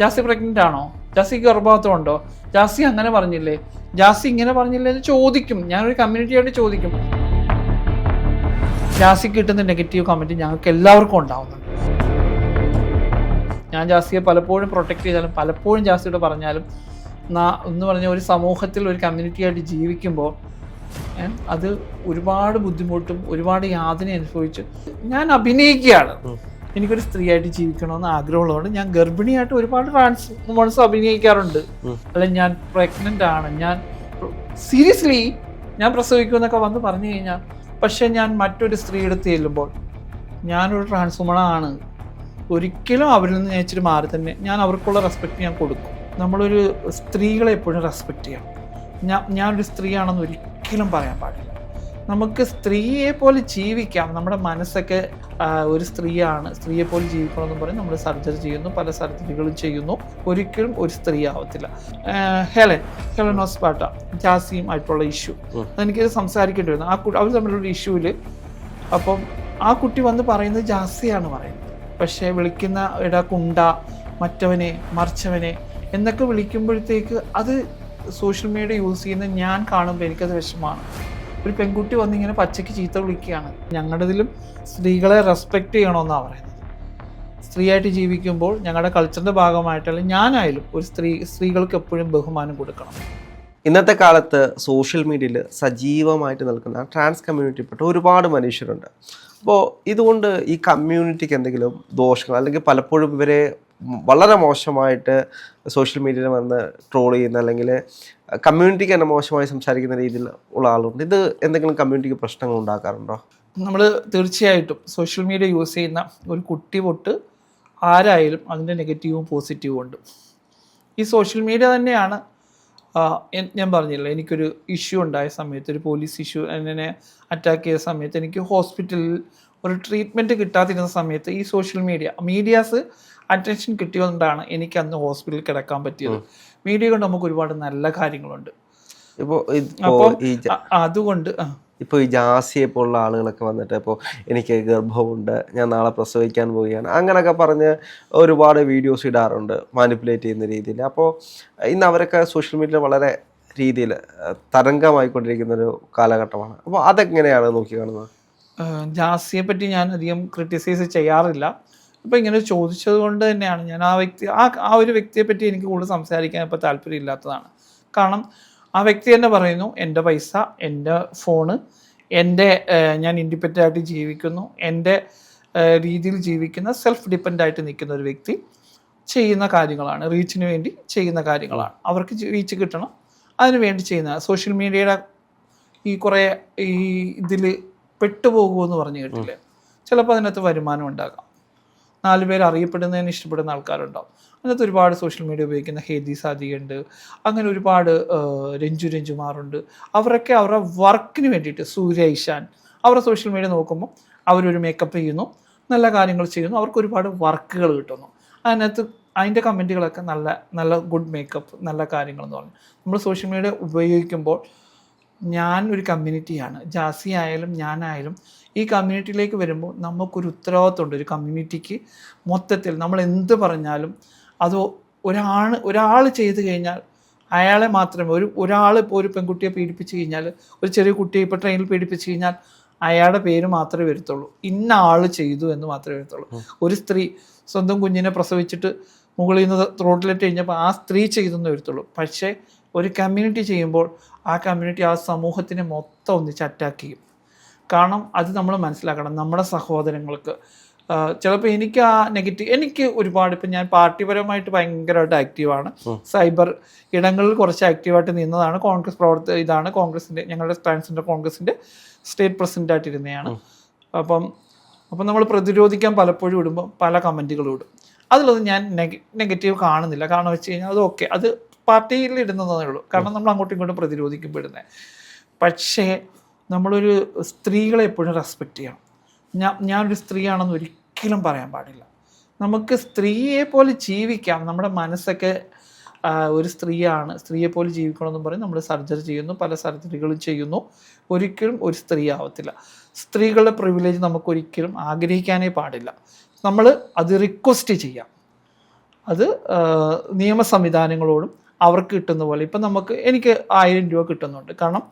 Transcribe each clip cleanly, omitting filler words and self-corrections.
Jassie pregnant ആണോ, ജാസിക്ക് ഗർഭപാത്രം ഉണ്ടോ, ജാസി അങ്ങനെ പറഞ്ഞില്ലേ, ജാസി ഇങ്ങനെ പറഞ്ഞില്ലേ എന്ന് ചോദിക്കും. ഞാനൊരു കമ്മ്യൂണിറ്റിയായിട്ട് ചോദിക്കും. ജാസിക്ക് കിട്ടുന്ന നെഗറ്റീവ് കമൻറ്റ് ഞങ്ങൾക്ക് എല്ലാവർക്കും ഉണ്ടാവുന്നുണ്ട്. ഞാൻ ജാസിയെ പലപ്പോഴും പ്രൊട്ടക്ട് ചെയ്താലും പലപ്പോഴും ജാസിയോട് പറഞ്ഞാലും എന്ന് പറഞ്ഞാൽ ഒരു സമൂഹത്തിൽ ഒരു കമ്മ്യൂണിറ്റിയായിട്ട് ജീവിക്കുമ്പോൾ അത് ഒരുപാട് ബുദ്ധിമുട്ടും ഒരുപാട് യാതന അനുഭവിച്ചു. ഞാൻ അഭിനയിക്കുകയാണ്. എനിക്കൊരു സ്ത്രീയായിട്ട് ജീവിക്കണമെന്ന് ആഗ്രഹമുള്ളതുകൊണ്ട് ഞാൻ ഗർഭിണിയായിട്ട് ഒരുപാട് ട്രാൻസ്ഫോമേഴ്സ് അഭിനയിക്കാറുണ്ട്. അല്ലെങ്കിൽ ഞാൻ പ്രഗ്നൻ്റ് ആണ്, ഞാൻ സീരിയസ്ലി ഞാൻ പ്രസവിക്കുമെന്നൊക്കെ വന്ന് പറഞ്ഞു കഴിഞ്ഞാൽ, പക്ഷെ ഞാൻ മറ്റൊരു സ്ത്രീയുടെ ചെല്ലുമ്പോൾ ഞാനൊരു ട്രാൻസ്ഫോമറാണ്. ഒരിക്കലും അവരിൽ നിന്ന് ഞാൻ ഇച്ചിരി മാറി തന്നെ ഞാൻ അവർക്കുള്ള റെസ്പെക്റ്റ് ഞാൻ കൊടുക്കും. നമ്മളൊരു സ്ത്രീകളെ എപ്പോഴും റെസ്പെക്റ്റ് ചെയ്യണം. ഞാനൊരു സ്ത്രീയാണെന്ന് ഒരിക്കലും പറയാൻ പാടില്ല. നമുക്ക് സ്ത്രീയെ പോലെ ജീവിക്കാം. നമ്മുടെ മനസ്സൊക്കെ ഒരു സ്ത്രീയാണ്, സ്ത്രീയെ പോലെ ജീവിക്കണമെന്ന് പറഞ്ഞ് നമ്മൾ സർജറി ചെയ്യുന്നു, പല സർജറികളും ചെയ്യുന്നു. ഒരിക്കലും ഒരു സ്ത്രീ ആവത്തില്ല. ഹെലൻ ഓസ്പാട്ട ജാസിയും ആയിട്ടുള്ള ഇഷ്യൂ അതെനിക്ക് സംസാരിക്കേണ്ടി വരുന്നു. അവർ തമ്മിലുള്ള ഇഷ്യൂവിൽ അപ്പം ആ കുട്ടി വന്ന് പറയുന്നത് ജാസിയാണ് പറയുന്നത്. പക്ഷേ വിളിക്കുന്ന കുണ്ട, മറ്റവനെ, മറിച്ചവനെ എന്നൊക്കെ വിളിക്കുമ്പോഴത്തേക്ക് അത് സോഷ്യൽ മീഡിയ യൂസ് ചെയ്യുന്ന ഞാൻ കാണുമ്പോൾ എനിക്കത് വിഷമമാണ്. ഒരു പെൺകുട്ടി വന്ന് ഇങ്ങനെ പച്ചയ്ക്ക് ചീത്ത വിളിക്കുകയാണ്. ഞങ്ങളുടെതിലും സ്ത്രീകളെ റെസ്പെക്റ്റ് ചെയ്യണമെന്നാണ് പറയുന്നത്. സ്ത്രീയായിട്ട് ജീവിക്കുമ്പോൾ ഞങ്ങളുടെ കൾച്ചറിൻ്റെ ഭാഗമായിട്ടുള്ള ഞാനായാലും ഒരു സ്ത്രീകൾക്ക് എപ്പോഴും ബഹുമാനം കൊടുക്കണം. ഇന്നത്തെ കാലത്ത് സോഷ്യൽ മീഡിയയിൽ സജീവമായിട്ട് നിൽക്കുന്ന ട്രാൻസ് കമ്മ്യൂണിറ്റിപ്പെട്ട ഒരുപാട് മനുഷ്യരുണ്ട്. അപ്പോൾ ഇതുകൊണ്ട് ഈ കമ്മ്യൂണിറ്റിക്ക് എന്തെങ്കിലും ദോഷങ്ങൾ, അല്ലെങ്കിൽ പലപ്പോഴും ഇവരെ വളരെ മോശമായിട്ട് സോഷ്യൽ മീഡിയയിൽ വന്ന് ട്രോൾ ചെയ്യുന്ന, അല്ലെങ്കിൽ കമ്മ്യൂണിറ്റിക്ക് തന്നെ മോശമായി സംസാരിക്കുന്ന രീതിയിൽ ഉള്ള ആളുണ്ട്. ഇത് എന്തെങ്കിലും കമ്മ്യൂണിറ്റിക്ക് പ്രശ്നങ്ങൾ ഉണ്ടാക്കാറുണ്ടോ? നമ്മൾ തീർച്ചയായിട്ടും സോഷ്യൽ മീഡിയ യൂസ് ചെയ്യുന്ന ഒരു കുട്ടി തൊട്ട് ആരായാലും അതിൻ്റെ നെഗറ്റീവും പോസിറ്റീവും ഉണ്ട്. ഈ സോഷ്യൽ മീഡിയ തന്നെയാണ്. ഞാൻ പറഞ്ഞില്ല, എനിക്കൊരു ഇഷ്യൂ ഉണ്ടായ സമയത്ത്, ഒരു പോലീസ് ഇഷ്യൂ എന്നെ അറ്റാക്ക് ചെയ്ത സമയത്ത്, എനിക്ക് ഹോസ്പിറ്റലിൽ ഒരു ട്രീറ്റ്മെൻറ്റ് കിട്ടാതിരുന്ന സമയത്ത് ഈ സോഷ്യൽ മീഡിയാസ് അറ്റൻഷൻ കിട്ടിയതുകൊണ്ടാണ് എനിക്ക് അന്ന് ഹോസ്പിറ്റലിൽ കിടക്കാൻ പറ്റിയത്. മീഡിയ കൊണ്ട് നമുക്ക് ഒരുപാട് നല്ല കാര്യങ്ങളുണ്ട്. അപ്പോൾ അതുകൊണ്ട് ഇപ്പോൾ ഈ ജാസിയെ പോലുള്ള ആളുകളൊക്കെ വന്നിട്ട് ഇപ്പോൾ എനിക്ക് ഗർഭമുണ്ട്, ഞാൻ നാളെ പ്രസവിക്കാൻ പോവുകയാണ്, അങ്ങനെയൊക്കെ പറഞ്ഞ് ഒരുപാട് വീഡിയോസ് ഇടാറുണ്ട് മാനിപ്പുലേറ്റ് ചെയ്യുന്ന രീതിയിൽ. അപ്പോൾ ഇന്ന് അവരൊക്കെ സോഷ്യൽ മീഡിയയിൽ വളരെ രീതിയിൽ തരംഗമായിക്കൊണ്ടിരിക്കുന്നൊരു കാലഘട്ടമാണ്. അപ്പോൾ അതെങ്ങനെയാണ് നോക്കി കാണുന്നത്? ജാസിയെ പറ്റി ഞാൻ അധികം ക്രിട്ടിസൈസ് ചെയ്യാറില്ല. ഇപ്പോൾ ഇങ്ങനെ ചോദിച്ചത് കൊണ്ട് തന്നെയാണ് ഞാൻ ആ ഒരു വ്യക്തിയെ പറ്റി എനിക്ക് കൂടുതൽ സംസാരിക്കാൻ ഇപ്പോൾ താല്പര്യമില്ലാത്തതാണ്. കാരണം ആ വ്യക്തി തന്നെ പറയുന്നു, എൻ്റെ പൈസ, എൻ്റെ ഫോണ്, ഞാൻ ഇൻഡിപെൻഡൻ്റ് ആയിട്ട് ജീവിക്കുന്നു, എൻ്റെ രീതിയിൽ ജീവിക്കുന്ന, സെൽഫ് ഡിപ്പെൻഡായിട്ട് നിൽക്കുന്ന ഒരു വ്യക്തി ചെയ്യുന്ന കാര്യങ്ങളാണ്, റീച്ചിന് വേണ്ടി ചെയ്യുന്ന കാര്യങ്ങളാണ്. അവർക്ക് റീച്ച് കിട്ടണം, അതിന് വേണ്ടി ചെയ്യുന്ന സോഷ്യൽ മീഡിയയുടെ കുറേ ഇതിൽ പെട്ടുപോകുമെന്ന് പറഞ്ഞു കേട്ടില്ലേ. ചിലപ്പോൾ അതിനകത്ത് വരുമാനം ഉണ്ടാകാം. 4 പേര് അറിയപ്പെടുന്നതിന് ഇഷ്ടപ്പെടുന്ന ആൾക്കാരുണ്ടാവും. അതിനകത്ത് ഒരുപാട് സോഷ്യൽ മീഡിയ ഉപയോഗിക്കുന്ന ഹേദി സാദിയുണ്ട്, അങ്ങനെ ഒരുപാട് രഞ്ജുമാറുണ്ട്. അവരൊക്കെ അവരുടെ വർക്കിന് വേണ്ടിയിട്ട്, സൂര്യ ഇഷാൻ, അവരുടെ സോഷ്യൽ മീഡിയ നോക്കുമ്പോൾ അവരൊരു മേക്കപ്പ് ചെയ്യുന്നു, നല്ല കാര്യങ്ങൾ ചെയ്യുന്നു, അവർക്ക് ഒരുപാട് വർക്കുകൾ കിട്ടുന്നു. അതിൻ്റെ കമൻറ്റുകളൊക്കെ നല്ല ഗുഡ് മേക്കപ്പ്, നല്ല കാര്യങ്ങളെന്ന് പറഞ്ഞു. നമ്മൾ സോഷ്യൽ മീഡിയ ഉപയോഗിക്കുമ്പോൾ ഞാൻ ഒരു കമ്മ്യൂണിറ്റിയാണ്, ജാസി ആയാലും ഞാനായാലും ഈ കമ്മ്യൂണിറ്റിയിലേക്ക് വരുമ്പോൾ നമുക്കൊരു ഉത്തരവാദിത്വമുണ്ട്. ഒരു കമ്മ്യൂണിറ്റിക്ക് മൊത്തത്തിൽ നമ്മൾ എന്ത് പറഞ്ഞാലും അത് ഒരാൾ ചെയ്ത് കഴിഞ്ഞാൽ അയാളെ മാത്രമേ, ഒരാൾ ഇപ്പോൾ ഒരു പെൺകുട്ടിയെ പീഡിപ്പിച്ച് കഴിഞ്ഞാൽ, ഒരു ചെറിയ കുട്ടിയെ ഇപ്പോൾ ട്രെയിനിൽ പീഡിപ്പിച്ച് കഴിഞ്ഞാൽ അയാളുടെ പേര് മാത്രമേ വരത്തുള്ളൂ, ഇന്ന ആൾ ചെയ്തു എന്ന് മാത്രമേ വരത്തുള്ളൂ. ഒരു സ്ത്രീ സ്വന്തം കുഞ്ഞിനെ പ്രസവിച്ചിട്ട് മുകളിൽ നിന്ന് റോഡിലിട്ട് കഴിഞ്ഞപ്പോൾ ആ സ്ത്രീ ചെയ്തെന്ന് വരത്തുള്ളൂ. പക്ഷേ ഒരു കമ്മ്യൂണിറ്റി ചെയ്യുമ്പോൾ ആ കമ്മ്യൂണിറ്റി ആ സമൂഹത്തിനെ മൊത്തം ഒന്നിച്ച് അറ്റാക്ക് ചെയ്യും. കാരണം അത് നമ്മൾ മനസ്സിലാക്കണം. നമ്മുടെ സഹോദരങ്ങൾക്ക് ചിലപ്പോൾ എനിക്ക് ഒരുപാട്, ഇപ്പം ഞാൻ പാർട്ടിപരമായിട്ട് ഭയങ്കരമായിട്ട് ആക്റ്റീവാണ്. സൈബർ ഇടങ്ങളിൽ കുറച്ച് ആക്റ്റീവായിട്ട് നിന്നതാണ്. ഇതാണ് കോൺഗ്രസിൻ്റെ, ഞങ്ങളുടെ ട്രാൻസ്ജെൻഡർ കോൺഗ്രസിൻ്റെ സ്റ്റേറ്റ് പ്രസിഡൻ്റായിട്ടിരുന്നതാണ്. അപ്പം നമ്മൾ പ്രതിരോധിക്കാൻ പലപ്പോഴും ഇടുമ്പോൾ പല കമൻറ്റുകളും ഇടും. അതിലൊന്നും ഞാൻ നെഗറ്റീവ് കാണുന്നില്ല. കാരണം വെച്ച് കഴിഞ്ഞാൽ അത് ഓക്കെ, അത് പാർട്ടിയിൽ ഇടുന്നതേ ഉള്ളൂ. കാരണം നമ്മൾ അങ്ങോട്ടും ഇങ്ങോട്ടും പ്രതിരോധിക്കപ്പെടുന്നത്. പക്ഷേ നമ്മളൊരു സ്ത്രീകളെ എപ്പോഴും റെസ്പെക്റ്റ് ചെയ്യണം. ഞാനൊരു സ്ത്രീയാണെന്ന് ഒരിക്കലും പറയാൻ പാടില്ല. നമുക്ക് സ്ത്രീയെ പോലെ ജീവിക്കാം. നമ്മുടെ മനസ്സൊക്കെ ഒരു സ്ത്രീയാണ്, സ്ത്രീയെ പോലെ ജീവിക്കണമെന്നും പറഞ്ഞ് നമ്മൾ സർജറി ചെയ്യുന്നു, പല സർജറികളും ചെയ്യുന്നു. ഒരിക്കലും ഒരു സ്ത്രീ ആവത്തില്ല. സ്ത്രീകളുടെ പ്രിവിലേജ് നമുക്കൊരിക്കലും ആഗ്രഹിക്കാനേ പാടില്ല. നമ്മൾ അത് റിക്വസ്റ്റ് ചെയ്യാം. അത് നിയമ സംവിധാനങ്ങളോടും അവർക്ക് കിട്ടുന്ന പോലെ ഇപ്പം എനിക്ക് 1000 രൂപ കിട്ടുന്നുണ്ട്. കാരണം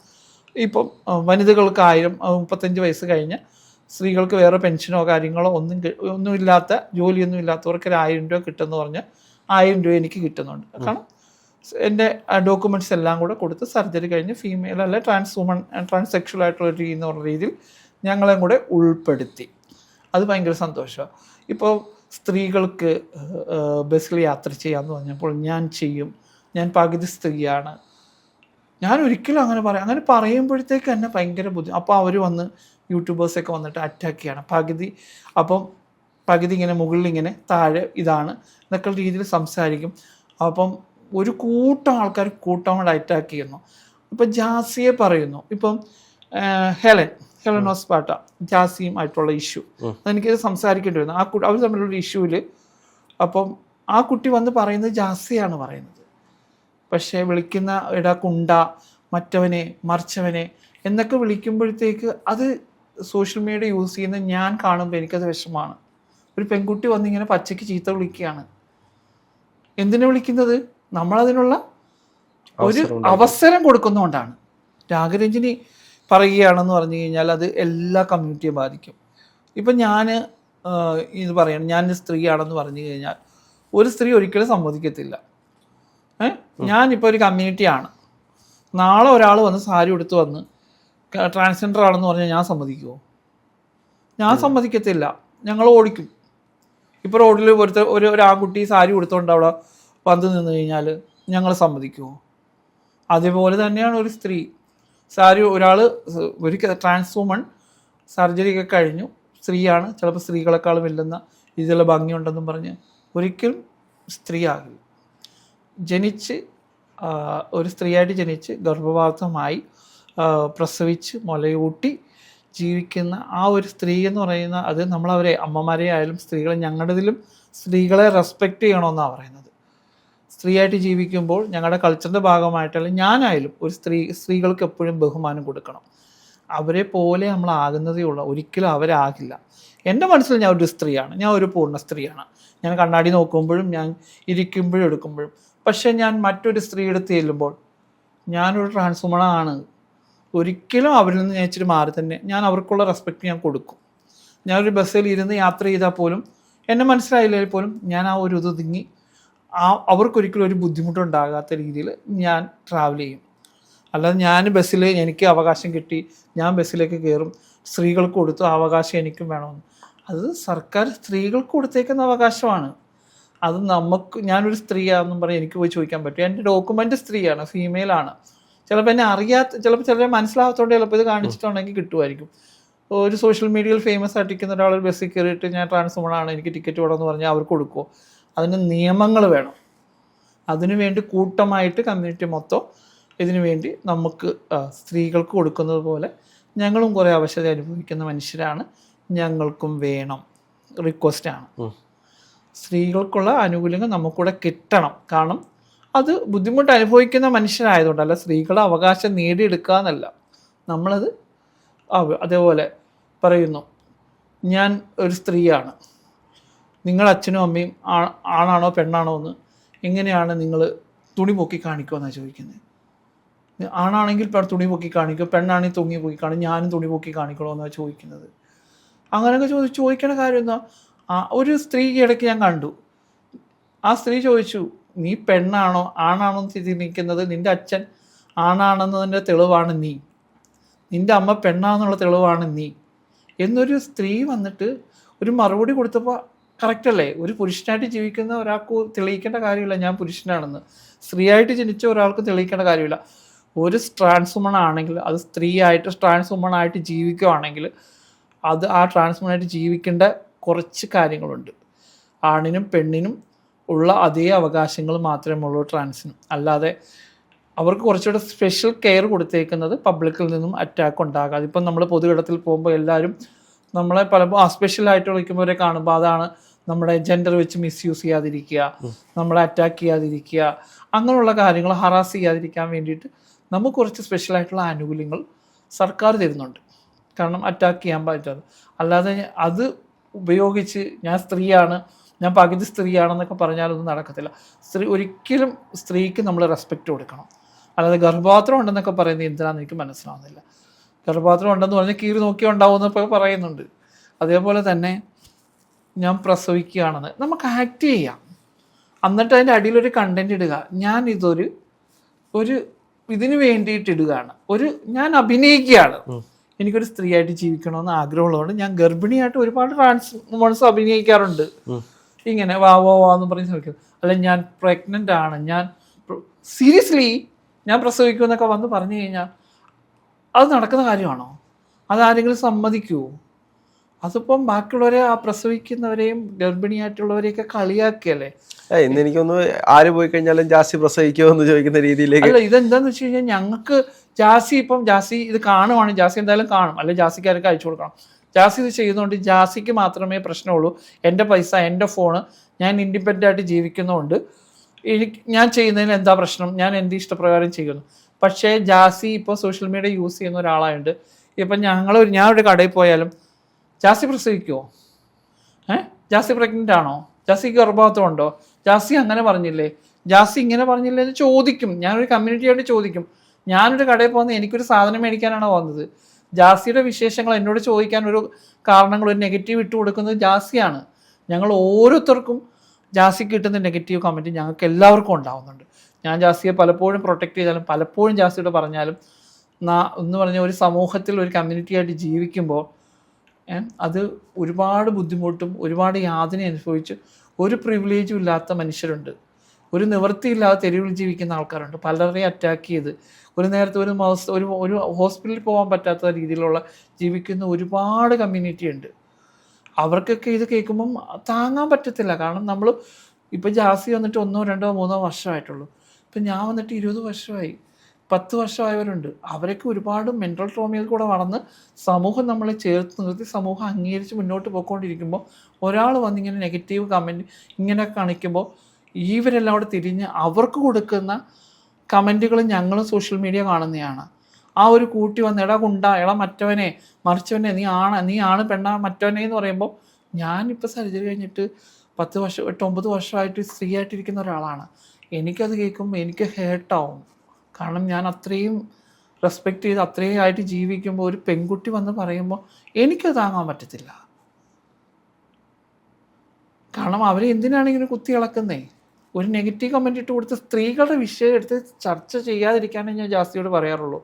ഇപ്പം വനിതകൾക്ക് 1000, 35 വയസ്സ് കഴിഞ്ഞ സ്ത്രീകൾക്ക് വേറെ പെൻഷനോ കാര്യങ്ങളോ ഒന്നുമില്ലാത്ത ജോലിയൊന്നും ഇല്ലാത്തവർക്ക് 1000 രൂപ കിട്ടുമെന്ന് പറഞ്ഞാൽ 1000 രൂപ എനിക്ക് കിട്ടുന്നുണ്ട്. കാരണം എൻ്റെ ഡോക്യുമെൻറ്റ്സ് എല്ലാം കൂടെ കൊടുത്ത് സർജറി കഴിഞ്ഞ് ഫീമെയിൽ അല്ലെ ട്രാൻസ്സെക്ഷൽ ആയിട്ടുള്ള എന്ന് പറഞ്ഞ രീതിയിൽ ഞങ്ങളെയും കൂടെ ഉൾപ്പെടുത്തി. അത് ഭയങ്കര സന്തോഷമാണ്. ഇപ്പോൾ സ്ത്രീകൾക്ക് ബസ്സിൽ യാത്ര ചെയ്യാമെന്ന് പറഞ്ഞപ്പോൾ ഞാൻ ചെയ്യും, ഞാൻ പകുതി സ്ത്രീയാണ്, ഞാൻ ഒരിക്കലും അങ്ങനെ പറയുമ്പോഴത്തേക്ക് തന്നെ ഭയങ്കര അപ്പോൾ അവർ വന്ന് യൂട്യൂബേഴ്സൊക്കെ വന്നിട്ട് അറ്റാക്ക് ചെയ്യണം പകുതി ഇങ്ങനെ മുകളിൽ ഇങ്ങനെ താഴെ ഇതാണ് എന്നൊക്കെ രീതിയിൽ സംസാരിക്കും. അപ്പം ഒരു കൂട്ടം ആൾക്കാർ കൂട്ടമായിട്ട് അറ്റാക്ക് ചെയ്യുന്നു. ഇപ്പം ജാസിയെ പറയുന്നു, ഇപ്പം ഹെലൻ ഓസ്പാട്ട ജാസിയും ആയിട്ടുള്ള ഇഷ്യൂ അതെനിക്ക് സംസാരിക്കേണ്ടി വരുന്നു. അവർ തമ്മിലുള്ള ഇഷ്യൂവിൽ അപ്പം ആ കുട്ടി വന്ന് പറയുന്നത് ജാസിയാണ് പറയുന്നത്. പക്ഷേ വിളിക്കുന്ന കുണ്ട, മറ്റവനെ, മറിച്ചവനെ എന്നൊക്കെ വിളിക്കുമ്പോഴത്തേക്ക് അത് സോഷ്യൽ മീഡിയ യൂസ് ചെയ്യുന്ന ഞാൻ കാണുമ്പോൾ എനിക്കത് വിഷമമാണ്. ഒരു പെൺകുട്ടി വന്നിങ്ങനെ പച്ചയ്ക്ക് ചീത്ത വിളിക്കുകയാണ്. എന്തിനാ വിളിക്കുന്നത്? നമ്മളതിനുള്ള ഒരു അവസരം കൊടുക്കുന്നതുകൊണ്ടാണ്. രാഗരഞ്ജിനി പറയുകയാണെന്ന് പറഞ്ഞു കഴിഞ്ഞാൽ അത് എല്ലാ കമ്മ്യൂണിറ്റിയും ബാധിക്കും. ഇപ്പം ഞാൻ ഇത് പറയണം, ഞാൻ സ്ത്രീയാണെന്ന് പറഞ്ഞു കഴിഞ്ഞാൽ ഒരു സ്ത്രീ ഒരിക്കലും സമ്മതിക്കത്തില്ല. ഞാനിപ്പോൾ ഒരു കമ്മ്യൂണിറ്റിയാണ്, നാളെ ഒരാൾ വന്ന് സാരി ഉടുത്ത് വന്ന് ട്രാൻസ്ജെൻഡർ ആണെന്ന് പറഞ്ഞാൽ ഞാൻ സമ്മതിക്കുമോ? ഞാൻ സമ്മതിക്കത്തില്ല, ഞങ്ങൾ ഓടിക്കും. ഇപ്പോൾ റോഡിൽ ഒരു ആൺകുട്ടി സാരി ഉടുത്തുകൊണ്ട് അവിടെ വന്ന് നിന്ന് കഴിഞ്ഞാൽ ഞങ്ങൾ സമ്മതിക്കുമോ? അതേപോലെ തന്നെയാണ് ഒരു സ്ത്രീ ഒരാൾ ഒരു ട്രാൻസ് വുമൺ സർജറിയൊക്കെ കഴിഞ്ഞു, സ്ത്രീയാണ്, ചിലപ്പോൾ സ്ത്രീകളെക്കാളും ഇല്ലെന്ന ഇതിലുള്ള ഭംഗിയുണ്ടെന്നും പറഞ്ഞ് ഒരിക്കലും സ്ത്രീ ആകില്ല. ഒരു സ്ത്രീയായിട്ട് ജനിച്ച് ഗർഭപാത്രമായി പ്രസവിച്ച് മുലയൂട്ടി ജീവിക്കുന്ന ആ ഒരു സ്ത്രീ എന്ന് പറയുന്ന അത് നമ്മളവരെ അമ്മമാരെ ആയാലും സ്ത്രീകളെ ഞങ്ങളുടെതിലും സ്ത്രീകളെ റെസ്പെക്റ്റ് ചെയ്യണമെന്നാണ് പറയുന്നത്. സ്ത്രീയായിട്ട് ജീവിക്കുമ്പോൾ ഞങ്ങളുടെ കൾച്ചറിൻ്റെ ഭാഗമായിട്ടല്ല ഞാനായാലും ഒരു സ്ത്രീകൾക്ക് എപ്പോഴും ബഹുമാനം കൊടുക്കണം. അവരെ പോലെ നമ്മളാകുന്നതേ ഉള്ളൂ, ഒരിക്കലും അവരാകില്ല. എൻ്റെ മനസ്സിൽ ഞാൻ ഒരു സ്ത്രീയാണ്, ഞാൻ ഒരു പൂർണ്ണ സ്ത്രീയാണ്. ഞാൻ കണ്ണാടി നോക്കുമ്പോഴും ഞാൻ ഇരിക്കുമ്പോഴും എടുക്കുമ്പോഴും. പക്ഷേ ഞാൻ മറ്റൊരു സ്ത്രീയുടെ ചെല്ലുമ്പോൾ ഞാനൊരു ട്രാൻസ്വുമണാണ്. ഒരിക്കലും അവരിൽ നിന്ന് ഞാൻ ഇച്ചിരി മാറി തന്നെ ഞാൻ അവർക്കുള്ള റെസ്പെക്റ്റ് ഞാൻ കൊടുക്കും. ഞാനൊരു ബസ്സിൽ ഇരുന്ന് യാത്ര ചെയ്താൽ പോലും എന്നെ മനസ്സിലായില്ലെങ്കിൽ പോലും ഞാൻ ആ ഒരു ഒതുങ്ങി അവർക്കൊരിക്കലും ഒരു ബുദ്ധിമുട്ടുണ്ടാകാത്ത രീതിയിൽ ഞാൻ ട്രാവൽ ചെയ്യും. അല്ലാതെ ഞാൻ ബസ്സിൽ എനിക്ക് അവകാശം കിട്ടി, ഞാൻ ബസ്സിലേക്ക് കയറും, സ്ത്രീകൾക്ക് കൊടുത്തു അവകാശം എനിക്കും വേണമെന്ന്. അത് സർക്കാർ സ്ത്രീകൾക്ക് കൊടുത്തേക്കുന്ന അവകാശമാണ്. അത് ഞാനൊരു സ്ത്രീയാണെന്നും പറഞ്ഞ് എനിക്ക് പോയി ചോദിക്കാൻ പറ്റും. എൻ്റെ ഡോക്യുമെൻ്റ് സ്ത്രീയാണ്, ഫീമെയിലാണ്. ചിലപ്പോൾ എന്നെ ചിലപ്പോൾ ചിലരെ മനസ്സിലാകത്തോണ്ട് ചിലപ്പോൾ ഇത് കാണിച്ചിട്ടുണ്ടെങ്കിൽ കിട്ടുമായിരിക്കും. ഒരു സോഷ്യൽ മീഡിയയിൽ ഫേമസ് ആയിട്ടിരിക്കുന്ന ഒരാൾ ബസ്സിൽ കയറിയിട്ട് ഞാൻ ട്രാൻസ്വുമണാണ്, എനിക്ക് ടിക്കറ്റ് വേണമെന്ന് പറഞ്ഞാൽ അവർക്ക് കൊടുക്കുമോ? അതിന് നിയമങ്ങൾ വേണം. അതിനുവേണ്ടി കൂട്ടമായിട്ട് കമ്മ്യൂണിറ്റി മൊത്തം ഇതിനു വേണ്ടി നമുക്ക് സ്ത്രീകൾക്ക് കൊടുക്കുന്നത് പോലെ ഞങ്ങളും കുറേ അവശത അനുഭവിക്കുന്ന മനുഷ്യരാണ്, ഞങ്ങൾക്കും വേണം. റിക്വസ്റ്റാണ്, സ്ത്രീകൾക്കുള്ള ആനുകൂല്യങ്ങൾ നമുക്കൂടെ കിട്ടണം. കാരണം അത് ബുദ്ധിമുട്ട് അനുഭവിക്കുന്ന മനുഷ്യരായതുകൊണ്ടല്ല, സ്ത്രീകളുടെ അവകാശം നേടിയെടുക്കുക എന്നല്ല. നമ്മളത് അതേപോലെ പറയുന്നു, ഞാൻ ഒരു സ്ത്രീയാണ്, നിങ്ങൾ അച്ഛനും അമ്മയും ആണാണോ പെണ്ണാണോ എന്ന് എങ്ങനെയാണ് നിങ്ങൾ തുണി പൊക്കി കാണിക്കുമെന്നാണ് ചോദിക്കുന്നത്. ആണാണെങ്കിൽ തുണി പൊക്കി കാണിക്കും, പെണ്ണാണെങ്കിൽ തുണി പൊക്കി കാണിക്കും, ഞാനും തുണി പൊക്കി കാണിക്കണോ എന്നാണ് ചോദിക്കുന്നത്. അങ്ങനെയൊക്കെ ചോദിക്കണ കാര്യം എന്താ? ഒരു സ്ത്രീ ഇടയ്ക്ക് ഞാൻ കണ്ടു, ആ സ്ത്രീ ചോദിച്ചു, നീ പെണ്ണാണോ ആണാണോ എന്ന് ചിന്തിക്കുന്നത്, നിൻ്റെ അച്ഛൻ ആണാണെന്നതിൻ്റെ തെളിവാണ് നീ, നിൻ്റെ അമ്മ പെണ്ണാണെന്നുള്ള തെളിവാണ് നീ എന്നൊരു സ്ത്രീ വന്നിട്ട് ഒരു മറുപടി കൊടുത്തപ്പോൾ കറക്റ്റല്ലേ? ഒരു പുരുഷനായിട്ട് ജീവിക്കുന്ന ഒരാൾക്ക് തെളിയിക്കേണ്ട കാര്യമില്ല ഞാൻ പുരുഷനാണെന്ന്. സ്ത്രീയായിട്ട് ജനിച്ച ഒരാൾക്ക് തെളിയിക്കേണ്ട കാര്യമില്ല. ഒരു ട്രാൻസ്വുമൺ ആണെങ്കിൽ അത് സ്ത്രീയായിട്ട് ട്രാൻസ്വുമണായിട്ട് ജീവിക്കുകയാണെങ്കിൽ അത് ആ ട്രാൻസ്വുമണായിട്ട് ജീവിക്കേണ്ട കുറച്ച് കാര്യങ്ങളുണ്ട്. ആണിനും പെണ്ണിനും ഉള്ള അതേ അവകാശങ്ങൾ മാത്രമേ ഉള്ളൂ ട്രാൻസിനും. അല്ലാതെ അവർക്ക് കുറച്ചുകൂടെ സ്പെഷ്യൽ കെയർ കൊടുത്തേക്കുന്നത് പബ്ലിക്കിൽ നിന്നും അറ്റാക്ക് ഉണ്ടാകാതെ. ഇപ്പം നമ്മൾ പൊതുയിടത്തിൽ പോകുമ്പോൾ എല്ലാവരും നമ്മളെ പലപ്പോൾ സ്പെഷ്യലായിട്ട് വിളിക്കുമ്പോഴേ കാണുമ്പോൾ അതാണ് നമ്മുടെ ജെൻഡർ വെച്ച് മിസ്യൂസ് ചെയ്യാതിരിക്കുക, നമ്മളെ അറ്റാക്ക് ചെയ്യാതിരിക്കുക, അങ്ങനെയുള്ള കാര്യങ്ങൾ ഹറാസ് ചെയ്യാതിരിക്കാൻ വേണ്ടിയിട്ട് നമുക്ക് കുറച്ച് സ്പെഷ്യലായിട്ടുള്ള ആനുകൂല്യങ്ങൾ സർക്കാർ തരുന്നുണ്ട്. കാരണം അറ്റാക്ക് ചെയ്യാൻ പറ്റാതെ. അല്ലാതെ അത് ഉപയോഗിച്ച് ഞാൻ സ്ത്രീയാണ് ഞാൻ പകുതി സ്ത്രീയാണെന്നൊക്കെ പറഞ്ഞാലൊന്നും നടക്കത്തില്ല. ഒരിക്കലും സ്ത്രീക്ക് നമ്മൾ റെസ്പെക്റ്റ് കൊടുക്കണം. അല്ലാതെ ഗർഭപാത്രം ഉണ്ടെന്നൊക്കെ പറയുന്നത് എന്തിനാണെന്ന് എനിക്ക് മനസ്സിലാവുന്നില്ല. ഗർഭപാത്രം ഉണ്ടെന്ന് പറഞ്ഞാൽ കീറി നോക്കിയാൽ ഉണ്ടാവുമെന്ന് ഇപ്പോൾ പറയുന്നുണ്ട്. അതേപോലെ തന്നെ ഞാൻ പ്രസവിക്കുകയാണെന്ന് നമുക്ക് ആക്ട് ചെയ്യാം, എന്നിട്ട് അതിൻ്റെ അടിയിലൊരു കണ്ടന്റ് ഇടുക. ഞാൻ ഇതിന് വേണ്ടിയിട്ട് ഇടുകയാണ്, ഞാൻ അഭിനയിക്കുകയാണ്, എനിക്കൊരു സ്ത്രീയായിട്ട് ജീവിക്കണമെന്ന് ആഗ്രഹമുള്ളതുകൊണ്ട് ഞാൻ ഗർഭിണിയായിട്ട് ഒരുപാട് ട്രാൻസ്ഫോമേഴ്സ് അഭിനയിക്കാറുണ്ട്. ഇങ്ങനെ വാ എന്ന് പറഞ്ഞ് ശ്രമിക്കും. അല്ല ഞാൻ പ്രഗ്നൻ്റ് ആണ്, ഞാൻ സീരിയസ്ലി ഞാൻ പ്രസവിക്കുമെന്നൊക്കെ വന്ന് പറഞ്ഞു കഴിഞ്ഞാൽ അത് നടക്കുന്ന കാര്യമാണോ? അതാരെങ്കിലും സമ്മതിക്കുമോ? അതിപ്പം ബാക്കിയുള്ളവരെ, ആ പ്രസവിക്കുന്നവരെയും ഗർഭിണിയായിട്ടുള്ളവരെയൊക്കെ കളിയാക്കിയല്ലേ. ഇന്ന് എനിക്കൊന്ന് ആര് പോയി കഴിഞ്ഞാലും ജാസി പ്രസവിക്കുമോ എന്ന് ചോദിക്കുന്ന രീതിയിലേക്ക്. അല്ല, ഇതെന്താന്ന് വെച്ച് കഴിഞ്ഞാൽ ഞങ്ങൾക്ക് ജാസി ഇത് കാണുവാണ്, ജാസി എന്തായാലും കാണും, അല്ലെ ജാസിക്കാർക്ക് അയച്ചു കൊടുക്കണം. ജാസി ഇത് ചെയ്യുന്നതുകൊണ്ട് ജാസിക്ക് മാത്രമേ പ്രശ്നമുള്ളൂ. എൻ്റെ പൈസ, എൻ്റെ ഫോണ്, ഞാൻ ഇൻഡിപെൻഡൻ്റ് ആയിട്ട് ജീവിക്കുന്നതുകൊണ്ട് ഞാൻ ചെയ്യുന്നതിന് എന്താ പ്രശ്നം, ഞാൻ എൻ്റെ ഇഷ്ടപ്രകാരം ചെയ്യുന്നു. പക്ഷേ ജാസി ഇപ്പോൾ സോഷ്യൽ മീഡിയ യൂസ് ചെയ്യുന്ന ഒരാളായതുകൊണ്ട് ഇപ്പം ഞാൻ ഒരു കടയിൽ പോയാലും ജാസി പ്രസവിക്കുമോ, ജാസി പ്രഗ്നൻ്റ് ആണോ, ജാസിക്ക് ഗർഭപാത്രം ഉണ്ടോ, ജാസി അങ്ങനെ പറഞ്ഞില്ലേ, ജാസി ഇങ്ങനെ പറഞ്ഞില്ലേ എന്ന് ചോദിക്കും. ഞാനൊരു കമ്മ്യൂണിറ്റിയായിട്ട് ചോദിക്കും. ഞാനൊരു കടയിൽ പോകുന്നത് എനിക്കൊരു സാധനം മേടിക്കാനാണ് പോകുന്നത്. ജാസിയുടെ വിശേഷങ്ങൾ എന്നോട് ചോദിക്കാൻ ഒരു കാരണങ്ങൾ, ഒരു നെഗറ്റീവ് ഇട്ട് കൊടുക്കുന്നത് ജാസിയാണ്. ഞങ്ങൾ ഓരോരുത്തർക്കും ജാസിക്ക് കിട്ടുന്ന നെഗറ്റീവ് കമൻറ്റ് ഞങ്ങൾക്ക് എല്ലാവർക്കും ഉണ്ടാകുന്നുണ്ട്. ഞാൻ ജാസിയെ പലപ്പോഴും പ്രൊട്ടക്റ്റ് ചെയ്താലും പലപ്പോഴും ജാസിയോട് പറഞ്ഞാലും എന്ന് പറഞ്ഞാൽ ഒരു സമൂഹത്തിൽ ഒരു കമ്മ്യൂണിറ്റിയായിട്ട് ജീവിക്കുമ്പോൾ അത് ഒരുപാട് ബുദ്ധിമുട്ടും ഒരുപാട് യാതന അനുഭവിച്ച് ഒരു പ്രിവിലേജും ഇല്ലാത്ത മനുഷ്യരുണ്ട്. ഒരു നിവൃത്തിയില്ലാതെ തെരുവിൽ ജീവിക്കുന്ന ആൾക്കാരുണ്ട്. പലരെയും അറ്റാക്ക് ചെയ്ത് ഒരു നേരത്തെ ഒരു ഹോസ്പിറ്റലിൽ പോകാൻ പറ്റാത്ത രീതിയിലുള്ള ജീവിക്കുന്ന ഒരുപാട് കമ്മ്യൂണിറ്റി ഉണ്ട്. അവർക്കൊക്കെ ഇത് കേൾക്കുമ്പം താങ്ങാൻ പറ്റത്തില്ല. കാരണം നമ്മൾ ഇപ്പം ജാസി വന്നിട്ട് 1, 2, 3 വർഷമായിട്ടുള്ളൂ. ഇപ്പം ഞാൻ വന്നിട്ട് 20 വർഷമായി, 10 വർഷമായവരുണ്ട്. അവരൊക്കെ ഒരുപാട് മെൻ്റൽ ട്രോമയിൽ കൂടെ വളർന്ന് സമൂഹം നമ്മളെ ചേർത്ത് നിർത്തി സമൂഹം അംഗീകരിച്ച് മുന്നോട്ട് പോയിക്കൊണ്ടിരിക്കുമ്പോൾ ഒരാൾ വന്നിങ്ങനെ നെഗറ്റീവ് കമൻറ്റ് ഇങ്ങനെ കാണിക്കുമ്പോൾ ഇവരെല്ലാം കൂടെ തിരിഞ്ഞ് അവർക്ക് കൊടുക്കുന്ന കമൻറ്റുകൾ ഞങ്ങളും സോഷ്യൽ മീഡിയ കാണുന്നതാണ്. ആ ഒരു കൂട്ടി വന്ന് എടാ ഗുണ്ട, എടാ മറ്റവനെ, മറിച്ചവനെ, നീ ആണ് പെണ്ണ മറ്റവനെ എന്ന് പറയുമ്പോൾ ഞാനിപ്പോൾ സർജറി കഴിഞ്ഞിട്ട് 9 വർഷമായിട്ട് സ്ത്രീ ആയിട്ടിരിക്കുന്ന ഒരാളാണ്. എനിക്കത് കേൾക്കുമ്പോൾ എനിക്ക് ഹേർട്ടാവും. കാരണം ഞാൻ അത്രയും റെസ്പെക്റ്റ് ചെയ്ത് അത്രയും ആയിട്ട് ജീവിക്കുമ്പോൾ ഒരു പെൺകുട്ടി വന്ന് പറയുമ്പോൾ എനിക്കത് താങ്ങാൻ പറ്റത്തില്ല. കാരണം അവരെ എന്തിനാണ് ഇങ്ങനെ കുത്തി ഇളക്കുന്നേ? ഒരു നെഗറ്റീവ് കമൻറ്റ് ഇട്ട് കൊടുത്ത് സ്ത്രീകളുടെ വിഷയം എടുത്ത് ചർച്ച ചെയ്യാതിരിക്കാനേ ഞാൻ ജാസിയോട് പറയാറുള്ളൂ.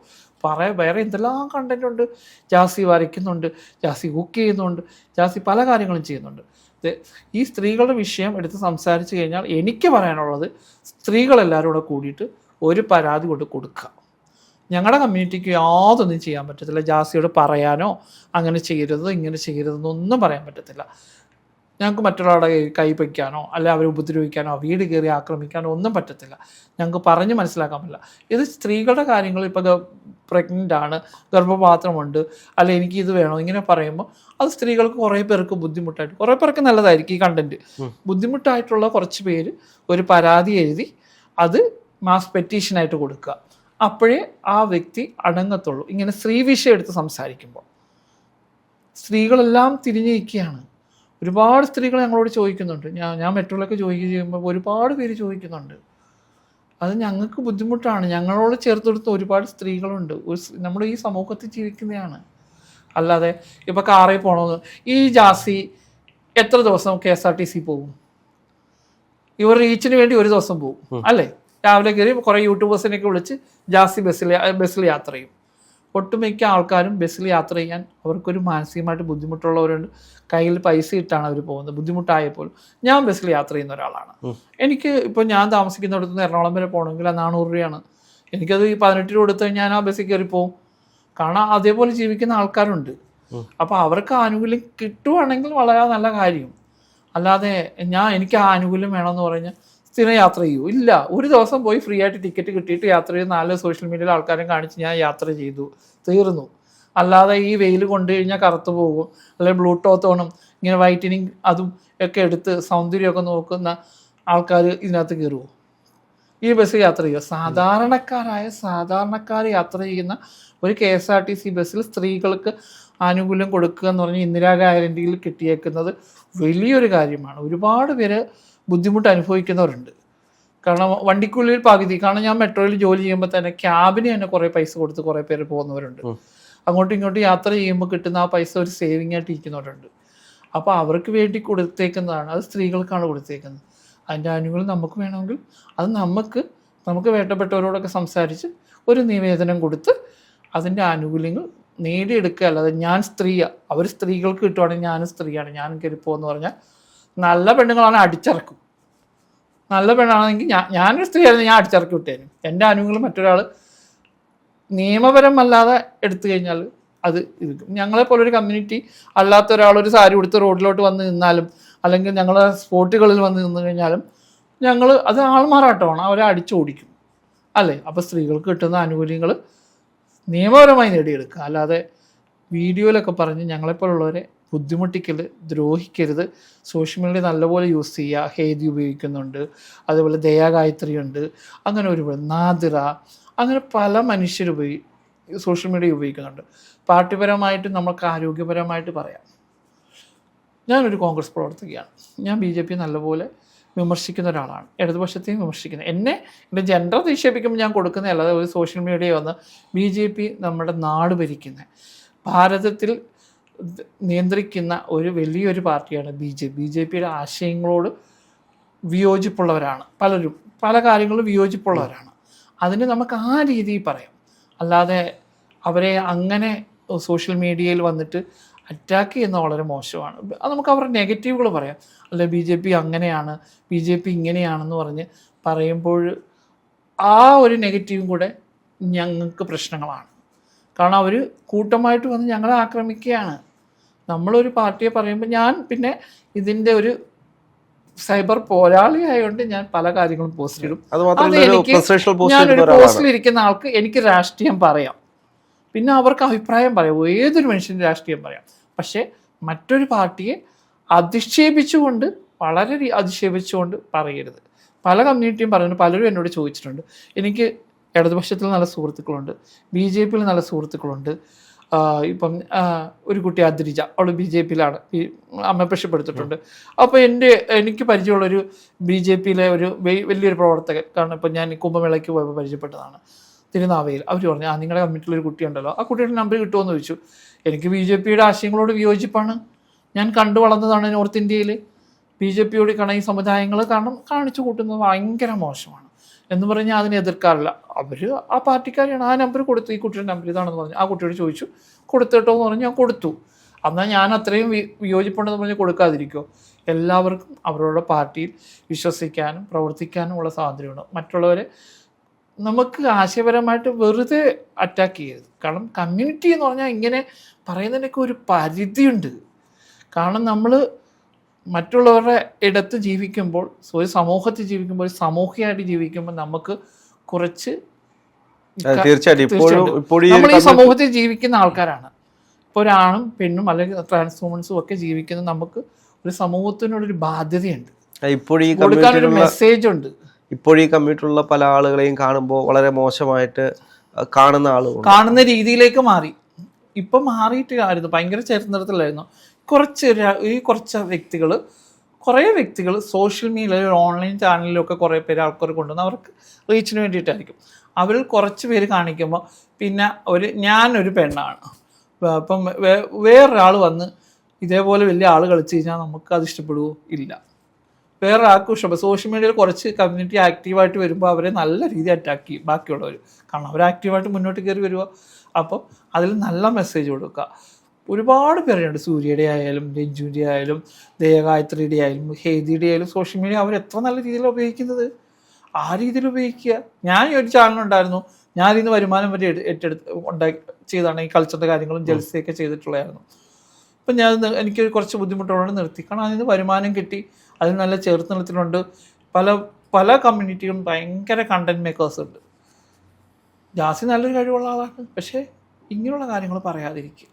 വേറെ എന്തെല്ലാം കണ്ടന്റ് ഉണ്ട്. ജാസി വരയ്ക്കുന്നുണ്ട്, ജാസി കുക്ക് ചെയ്യുന്നുണ്ട്, ജാസി പല കാര്യങ്ങളും ചെയ്യുന്നുണ്ട്. ഈ സ്ത്രീകളുടെ വിഷയം എടുത്ത് സംസാരിച്ച് കഴിഞ്ഞാൽ എനിക്ക് പറയാനുള്ളത്, സ്ത്രീകളെല്ലാവരും കൂടെ കൂടിയിട്ട് ഒരു പരാതി കൊടുക്കുക. ഞങ്ങളുടെ കമ്മ്യൂണിറ്റിക്ക് യാതൊന്നും ചെയ്യാൻ പറ്റത്തില്ല. ജാസിയോട് പറയാനോ അങ്ങനെ ചെയ്യരുത് ഇങ്ങനെ ചെയ്യരുതെന്നൊന്നും പറയാൻ പറ്റത്തില്ല. ഞങ്ങൾക്ക് മറ്റൊരാളുടെ കൈ വയ്ക്കാനോ അല്ലെ അവരെ ഉപദ്രവിക്കാനോ വീട് കയറി ആക്രമിക്കാനോ ഒന്നും പറ്റത്തില്ല. ഞങ്ങൾക്ക് പറഞ്ഞ് മനസ്സിലാക്കാൻ പറ്റില്ല. ഇത് സ്ത്രീകളുടെ കാര്യങ്ങൾ, ഇപ്പോൾ പ്രഗ്നൻ്റ് ആണ്, ഗർഭപാത്രമുണ്ട്, അല്ലെ എനിക്ക് ഇത് വേണോ ഇങ്ങനെ പറയുമ്പോൾ അത് സ്ത്രീകൾക്ക് കുറേ പേർക്ക് ബുദ്ധിമുട്ടായിട്ട്, കുറേ പേർക്ക് നല്ലതായിരിക്കും ഈ കണ്ടന്റ്. ബുദ്ധിമുട്ടായിട്ടുള്ള കുറച്ച് പേര് ഒരു പരാതി എഴുതി അത് മാസ് പെറ്റീഷനായിട്ട് കൊടുക്കുക. അപ്പോഴേ ആ വ്യക്തി അടങ്ങത്തുള്ളൂ. ഇങ്ങനെ സ്ത്രീ വിഷയം എടുത്ത് സംസാരിക്കുമ്പോൾ സ്ത്രീകളെല്ലാം തിരിഞ്ഞു നിൽക്കുകയാണ്. ഒരുപാട് സ്ത്രീകൾ ഞങ്ങളോട് ചോദിക്കുന്നുണ്ട്. ഞാൻ മെട്രോയിലൊക്കെ ചെയ്യുമ്പോൾ ഒരുപാട് പേര് ചോദിക്കുന്നുണ്ട്. അത് ഞങ്ങൾക്ക് ബുദ്ധിമുട്ടാണ്. ഞങ്ങളോട് ചേർത്തെടുത്ത ഒരുപാട് സ്ത്രീകളുണ്ട്. നമ്മുടെ ഈ സമൂഹത്തിൽ ജീവിക്കുന്നതാണ്. അല്ലാതെ ഇപ്പോൾ കാറിൽ പോകണമെന്ന് ഈ ജാസി എത്ര ദിവസം KSRTC പോകും? ഇവർ റീച്ചിന് വേണ്ടി ഒരു ദിവസം പോകും അല്ലേ? രാവിലെ കയറി കുറേ യൂട്യൂബേഴ്സിനെയൊക്കെ വിളിച്ച് ജാസി ബസ്സിൽ യാത്ര ചെയ്യും. ഒട്ടുമിക്ക ആൾക്കാരും ബസ്സിൽ യാത്ര ചെയ്യാൻ അവർക്കൊരു മാനസികമായിട്ട് ബുദ്ധിമുട്ടുള്ളവരുണ്ട്. കയ്യിൽ പൈസ ഇട്ടാണ് അവർ പോകുന്നത്. ബുദ്ധിമുട്ടായപ്പോലും ഞാൻ ബസ്സിൽ യാത്ര ചെയ്യുന്ന ഒരാളാണ്. എനിക്ക് ഇപ്പോൾ ഞാൻ താമസിക്കുന്നിടത്ത് നിന്ന് എറണാകുളം വരെ പോകണമെങ്കിൽ 400 രൂപയാണ്. എനിക്കത് 18 രൂപ കൊടുത്ത് ഞാൻ ആ ബസ്സിൽ കയറി പോകും. കാരണം അതേപോലെ ജീവിക്കുന്ന ആൾക്കാരുണ്ട്. അപ്പോൾ അവർക്ക് ആനുകൂല്യം കിട്ടുവാണെങ്കിൽ വളരെ നല്ല കാര്യം. അല്ലാതെ എനിക്ക് ആ ആനുകൂല്യം വേണമെന്ന് പറഞ്ഞാൽ സ്ഥിരം യാത്ര ചെയ്യൂ? ഇല്ല. ഒരു ദിവസം പോയി ഫ്രീ ആയിട്ട് ടിക്കറ്റ് കിട്ടിയിട്ട് യാത്ര ചെയ്ത് 4 സോഷ്യൽ മീഡിയയിൽ ആൾക്കാരെ കാണിച്ച് ഞാൻ യാത്ര ചെയ്തു, തീർന്നു. അല്ലാതെ ഈ വെയിൽ കൊണ്ടു കഴിഞ്ഞാൽ കറുത്തു പോകും, അല്ലെങ്കിൽ ബ്ലൂടൂത്ത് വേണം, ഇങ്ങനെ വൈറ്റനിങ് അതും ഒക്കെ എടുത്ത് സൗന്ദര്യമൊക്കെ നോക്കുന്ന ആൾക്കാർ ഇതിനകത്ത് കയറുമോ? ഈ ബസ്സിൽ യാത്ര ചെയ്യുക? സാധാരണക്കാർ യാത്ര ചെയ്യുന്ന ഒരു KSRTC ബസ്സിൽ സ്ത്രീകൾക്ക് ആനുകൂല്യം കൊടുക്കുക എന്ന് പറഞ്ഞാൽ ഇന്ദിരാ ഗ്യാരണ്ടിയിൽ കിട്ടിയേക്കുന്നത് വലിയൊരു കാര്യമാണ്. ഒരുപാട് പേര് ബുദ്ധിമുട്ട് അനുഭവിക്കുന്നവരുണ്ട്. കാരണം വണ്ടിക്കുള്ളിൽ പകുതി, കാരണം ഞാൻ മെട്രോയിൽ ജോലി ചെയ്യുമ്പോൾ തന്നെ ക്യാബിന് തന്നെ കുറേ പൈസ കൊടുത്ത് കുറേ പേര് പോകുന്നവരുണ്ട്. അങ്ങോട്ടും ഇങ്ങോട്ടും യാത്ര ചെയ്യുമ്പോൾ കിട്ടുന്ന ആ പൈസ ഒരു സേവിങ് ആയിട്ട് ഇരിക്കുന്നവരുണ്ട്. അപ്പോൾ അവർക്ക് വേണ്ടി കൊടുത്തേക്കുന്നതാണ്, അത് സ്ത്രീകൾക്കാണ് കൊടുത്തേക്കുന്നത്. അതിൻ്റെ ആനുകൂല്യം നമുക്ക് വേണമെങ്കിൽ അത് നമുക്ക് വേണ്ടപ്പെട്ടവരോടൊക്കെ സംസാരിച്ച് ഒരു നിവേദനം കൊടുത്ത് അതിൻ്റെ ആനുകൂല്യങ്ങൾ നേടിയെടുക്കുക. അല്ലാതെ ഞാൻ സ്ത്രീയാണ്, അവർ സ്ത്രീകൾക്ക് കിട്ടുവാണെങ്കിൽ ഞാനും സ്ത്രീയാണ്, ഞാനും കയറിപ്പോന്ന് പറഞ്ഞാൽ നല്ല പെണ്ണുങ്ങളാണ് അടിച്ചിറക്കും. നല്ല പെണ്ണാണെങ്കിൽ ഞാനൊരു സ്ത്രീയായിരുന്നു, ഞാൻ അടിച്ചിറക്കി വിട്ടേനും. എൻ്റെ ആനുകൂല്യം മറ്റൊരാൾ നിയമപരമല്ലാതെ എടുത്തു കഴിഞ്ഞാൽ അത് ഇരിക്കും. ഞങ്ങളെപ്പോലൊരു കമ്മ്യൂണിറ്റി അല്ലാത്ത ഒരാളൊരു സാരി ഉടുത്ത് റോഡിലോട്ട് വന്ന് നിന്നാലും അല്ലെങ്കിൽ ഞങ്ങളെ സ്പോട്ടുകളിൽ വന്ന് നിന്ന് കഴിഞ്ഞാലും ഞങ്ങൾ അത് ആൾമാറാട്ടമാണ്, അവരെ അടിച്ചോടിക്കും അല്ലേ. അപ്പോൾ സ്ത്രീകൾക്ക് കിട്ടുന്ന ആനുകൂല്യങ്ങൾ നിയമപരമായി നേടിയെടുക്കുക. അല്ലാതെ വീഡിയോയിലൊക്കെ പറഞ്ഞ് ഞങ്ങളെപ്പോലുള്ളവരെ ബുദ്ധിമുട്ടിക്കരുത്, ദ്രോഹിക്കരുത്. സോഷ്യൽ മീഡിയ നല്ലപോലെ യൂസ് ചെയ്യുക. ഹേദി ഉപയോഗിക്കുന്നുണ്ട്, അതുപോലെ ദയാഗായത്രി ഉണ്ട്, അങ്ങനെ ഒരുപാട് നാദിറ, അങ്ങനെ പല മനുഷ്യർ സോഷ്യൽ മീഡിയ ഉപയോഗിക്കുന്നുണ്ട്. പാർട്ടിപരമായിട്ട് നമുക്ക് ആരോഗ്യപരമായിട്ട് പറയാം. ഞാനൊരു കോൺഗ്രസ് പ്രവർത്തകയാണ്. ഞാൻ BJP നല്ലപോലെ വിമർശിക്കുന്ന ഒരാളാണ്, ഇടതുപക്ഷത്തെയും വിമർശിക്കുന്നത്. എൻ്റെ ജെൻഡർ നിക്ഷേപിക്കുമ്പോൾ ഞാൻ കൊടുക്കുന്നതല്ല. ഒരു സോഷ്യൽ മീഡിയ വന്ന് BJP നമ്മുടെ നാട് ഭരിക്കുന്നത്, ഭാരതത്തിൽ നിയന്ത്രിക്കുന്ന ഒരു വലിയൊരു പാർട്ടിയാണ് BJP യുടെ ആശയങ്ങളോട് വിയോജിപ്പുള്ളവരാണ് പലരും, പല കാര്യങ്ങളും വിയോജിപ്പുള്ളവരാണ്. അതിന് നമുക്ക് ആ രീതിയിൽ പറയാം. അല്ലാതെ അവരെ അങ്ങനെ സോഷ്യൽ മീഡിയയിൽ വന്നിട്ട് അറ്റാക്ക് ചെയ്യുന്ന വളരെ മോശമാണ്. അത് നമുക്ക് അവരുടെ നെഗറ്റീവുകൾ പറയാം. അല്ലെ BJP അങ്ങനെയാണ്, BJP ഇങ്ങനെയാണെന്ന് പറഞ്ഞ് പറയുമ്പോൾ ആ ഒരു നെഗറ്റീവും കൂടെ ഞങ്ങൾക്ക് പ്രശ്നങ്ങളാണ്. കാരണം അവർ കൂട്ടമായിട്ട് വന്ന് ഞങ്ങളെ ആക്രമിക്കുകയാണ്. നമ്മളൊരു പാർട്ടിയെ പറയുമ്പോൾ ഞാൻ പിന്നെ ഇതിൻ്റെ ഒരു സൈബർ പോരാളി ആയതുകൊണ്ട് ഞാൻ പല കാര്യങ്ങളും പോസ്റ്റ് ഇടും. ഞാനൊരു പോസ്റ്റിലിരിക്കുന്ന ആൾക്ക് എനിക്ക് രാഷ്ട്രീയം പറയാം, പിന്നെ അവർക്ക് അഭിപ്രായം പറയാം, ഏതൊരു മനുഷ്യൻ്റെ രാഷ്ട്രീയം പറയാം. പക്ഷേ മറ്റൊരു പാർട്ടിയെ അധിക്ഷേപിച്ചുകൊണ്ട്, വളരെ അധിക്ഷേപിച്ചുകൊണ്ട് പറയരുത്. പല കമ്മ്യൂണിറ്റിയും പറയുന്നു. പലരും എന്നോട് ചോദിച്ചിട്ടുണ്ട്. എനിക്ക് ഇടതുപക്ഷത്തിൽ നല്ല സുഹൃത്തുക്കളുണ്ട്, BJP നല്ല സുഹൃത്തുക്കളുണ്ട്. ഇപ്പം ഒരു കുട്ടി അദ്രിജ, അവൾ BJP അമ്മപ്പെക്ഷപ്പെടുത്തിട്ടുണ്ട്. അപ്പോൾ എനിക്ക് പരിചയമുള്ളൊരു BJP ഒരു വലിയൊരു പ്രവർത്തകൻ, കാരണം ഇപ്പം ഞാൻ കുംഭമേളയ്ക്ക് പോയപ്പോൾ പരിചയപ്പെട്ടതാണ്, തിരുനാവയിൽ. അവർ പറഞ്ഞു, നിങ്ങളുടെ കമ്മിറ്റിയിലൊരു കുട്ടിയുണ്ടല്ലോ, ആ കുട്ടിയുടെ നമ്പർ കിട്ടുമോ ചോദിച്ചു. എനിക്ക് BJP ആശയങ്ങളോട് വിയോജിപ്പാണ്. ഞാൻ കണ്ടു വളർന്നതാണ് നോർത്ത് ഇന്ത്യയിൽ. BJP ഈ സമുദായങ്ങൾ കാരണം കാണിച്ചു കൂട്ടുന്നത് ഭയങ്കര മോശമാണ് എന്ന് പറഞ്ഞാൽ അതിനെ എതിർക്കാറില്ല. അവർ ആ പാർട്ടിക്കാരെയാണ്. ആ നമ്പർ കൊടുത്തു, ഈ കുട്ടിയുടെ നമ്പർ ഇതാണെന്ന് പറഞ്ഞു. ആ കുട്ടിയോട് ചോദിച്ചു, കൊടുത്തിട്ടോ എന്ന് പറഞ്ഞ് ഞാൻ കൊടുത്തു. എന്നാൽ ഞാൻ അത്രയും വിയോജിപ്പുണ്ടെന്ന് പറഞ്ഞ് കൊടുക്കാതിരിക്കുമോ? എല്ലാവർക്കും അവരുടെ പാർട്ടിയിൽ വിശ്വസിക്കാനും പ്രവർത്തിക്കാനും ഉള്ള സ്വാതന്ത്ര്യമുണ്ട്. മറ്റുള്ളവരെ നമുക്ക് ആശയപരമായിട്ട് വെറുതെ അറ്റാക്ക് ചെയ്യരുത്. കാരണം കമ്മ്യൂണിറ്റി എന്ന് പറഞ്ഞാൽ ഇങ്ങനെ പറയുന്നതിനൊക്കെ ഒരു പരിധിയുണ്ട്. കാരണം നമ്മൾ മറ്റുള്ളവരുടെ ഇടത്ത് ജീവിക്കുമ്പോൾ, ഒരു സമൂഹത്തിൽ ജീവിക്കുമ്പോൾ, ഒരു സാമൂഹികമായിട്ട് ജീവിക്കുമ്പോൾ നമുക്ക് കുറച്ച് നമ്മൾ ഈ സമൂഹത്തിൽ ജീവിക്കുന്ന ആൾക്കാരാണ്. ഇപ്പോൾ ഒരാണും പെണ്ണും അല്ലെങ്കിൽ ട്രാൻസ്ഫോമൻസും ഒക്കെ ജീവിക്കുന്ന നമുക്ക് ഒരു സമൂഹത്തിനോടൊരു ബാധ്യതയുണ്ട്, കൊടുക്കാനൊരു മെസ്സേജ് ഉണ്ട്. ഇപ്പോൾ ഈ കമ്മ്യൂണിറ്റിയിലുള്ള പല ആളുകളെയും കാണുമ്പോൾ വളരെ മോശമായിട്ട് കാണുന്ന രീതിയിലേക്ക് മാറി. ഇപ്പം മാറിയിട്ടായിരുന്നു, ഭയങ്കര ചരിത്രത്തിലായിരുന്നു. കുറച്ച് കുറേ വ്യക്തികൾ സോഷ്യൽ മീഡിയയിൽ, ഓൺലൈൻ ചാനലിലൊക്കെ കുറേ പേര് ആൾക്കാർ കൊണ്ടുവന്ന് അവർക്ക് റീച്ചിന് വേണ്ടിയിട്ടായിരിക്കും. അവരിൽ കുറച്ച് പേര് കാണിക്കുമ്പോൾ പിന്നെ ഞാനൊരു പെണ്ണാണ്, അപ്പം വേറൊരാൾ വന്ന് ഇതേപോലെ വലിയ ആൾ കളിച്ച് കഴിഞ്ഞാൽ നമുക്ക് അത് ഇഷ്ടപ്പെടുമോ? ഇല്ല. വേറെ ആർക്കും ഇഷ്ടപ്പെടും. സോഷ്യൽ മീഡിയയിൽ കുറച്ച് കമ്മ്യൂണിറ്റി ആക്റ്റീവായിട്ട് വരുമ്പോൾ അവരെ നല്ല രീതിയിൽ അറ്റാക്ക് ചെയ്യും ബാക്കിയുള്ളവർ. കാരണം അവർ ആക്റ്റീവായിട്ട് മുന്നോട്ട് കയറി വരുക. അപ്പോൾ അതിൽ നല്ല മെസ്സേജ് കൊടുക്കുക. ഒരുപാട് പേരുണ്ട്, സൂര്യയുടെ ആയാലും രഞ്ജുവിൻ്റെ ആയാലും ദയഗായത്രിയുടെ ആയാലും ഹേദിയുടെ ആയാലും സോഷ്യൽ മീഡിയ അവർ എത്ര നല്ല രീതിയിലാണ് ഉപയോഗിക്കുന്നത്. ആ രീതിയിൽ ഉപയോഗിക്കുക. ഞാൻ ഒരു ചാനലുണ്ടായിരുന്നു, ഞാനിന്ന് വരുമാനം വരെ ചെയ്താണ് ഈ കൾച്ചറിൻ്റെ കാര്യങ്ങളും ജൽസയൊക്കെ ചെയ്തിട്ടുള്ളതായിരുന്നു. അപ്പം എനിക്ക് കുറച്ച് ബുദ്ധിമുട്ടുള്ളതുകൊണ്ട് നിർത്തി. കാരണം അതിന് വരുമാനം കിട്ടി, അതിന് നല്ല ചേർത്ത് പല കമ്മ്യൂണിറ്റികളും ഭയങ്കര കണ്ടന്റ് മേക്കേഴ്സ് ഉണ്ട്. ജാസി നല്ലൊരു കഴിവുള്ള ആളാണ്, പക്ഷേ ഇങ്ങനെയുള്ള കാര്യങ്ങൾ പറയാതിരിക്കുക.